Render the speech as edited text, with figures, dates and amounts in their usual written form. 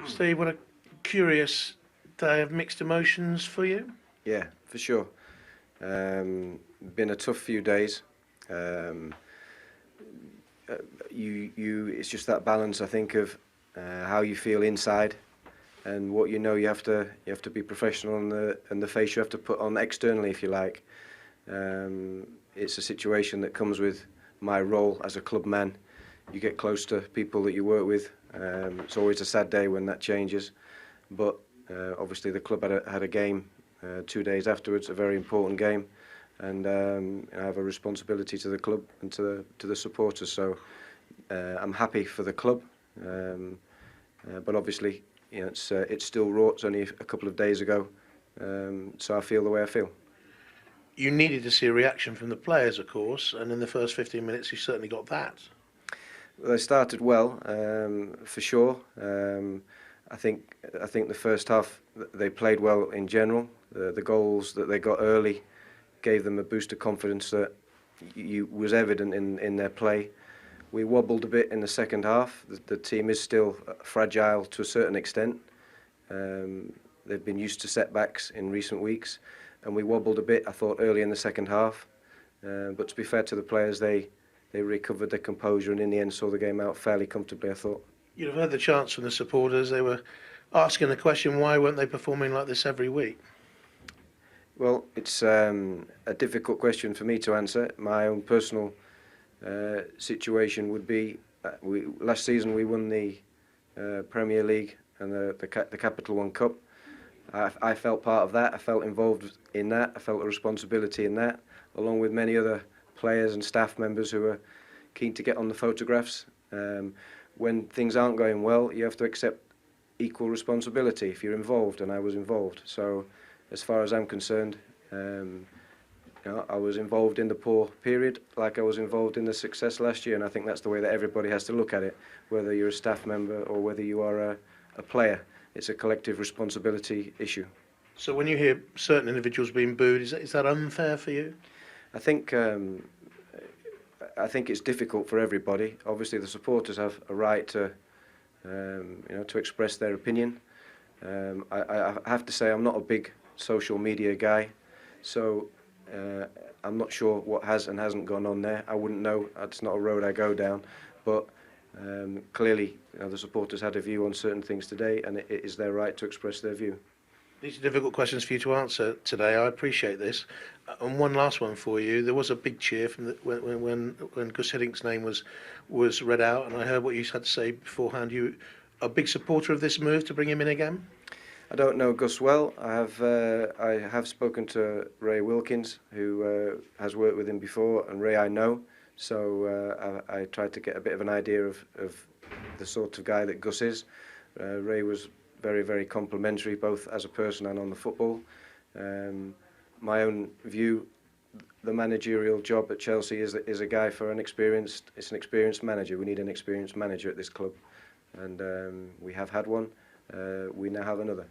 Steve, what a curious day of mixed emotions for you. Yeah, for sure. Been a tough few days. Um, it's just that balance, I think, of how you feel inside and what you know. You have to be professional, and the face you have to put on externally, if you like. It's a situation that comes with my role as a club man. You get close to people that you work with. It's always a sad day when that changes, but obviously the club had a game 2 days afterwards, a very important game, and I have a responsibility to the club and to the supporters. So I'm happy for the club, but obviously, it's still raw. It's only a couple of days ago, so I feel the way I feel. You needed to see a reaction from the players, of course, and in the first 15 minutes you certainly got that. They started well, for sure. I think the first half they played well in general. The goals that they got early gave them a boost of confidence that was evident in their play. We wobbled a bit in the second half. The team is still fragile to a certain extent. They've been used to setbacks in recent weeks, and we wobbled a bit, I thought, early in the second half. But to be fair to the players, they recovered their composure and in the end saw the game out fairly comfortably, I thought. You'd have heard the chants from the supporters. They were asking the question, why weren't they performing like this every week? Well, it's a difficult question for me to answer. My own personal situation would be, last season we won the Premier League and the Capital One Cup. I felt part of that. I felt involved in that. I felt a responsibility in that, along with many other players and staff members who are keen to get on the photographs. When things aren't going well, you have to accept equal responsibility if you're involved, and I was involved. So as far as I'm concerned, I was involved in the poor period like I was involved in the success last year, and I think that's the way that everybody has to look at it, whether you're a staff member or whether you are a player. It's a collective responsibility issue. So when you hear certain individuals being booed, is that unfair for you? I think it's difficult for everybody. Obviously, the supporters have a right to express their opinion. I have to say I'm not a big social media guy, so I'm not sure what has and hasn't gone on there. I wouldn't know. It's not a road I go down, but clearly, the supporters had a view on certain things today, and it is their right to express their view. These are difficult questions for you to answer today. I appreciate this. And one last one for you. There was a big cheer from when Gus Hiddink's name was read out, and I heard what you had to say beforehand. You a big supporter of this move to bring him in again? I don't know Gus well. I have spoken to Ray Wilkins, who has worked with him before, and Ray I know. So I tried to get a bit of an idea of the sort of guy that Gus is. Ray was very, very complimentary, both as a person and on the football. My own view, the managerial job at Chelsea is a guy for an experienced manager. We need an experienced manager at this club, and we have had one. We now have another.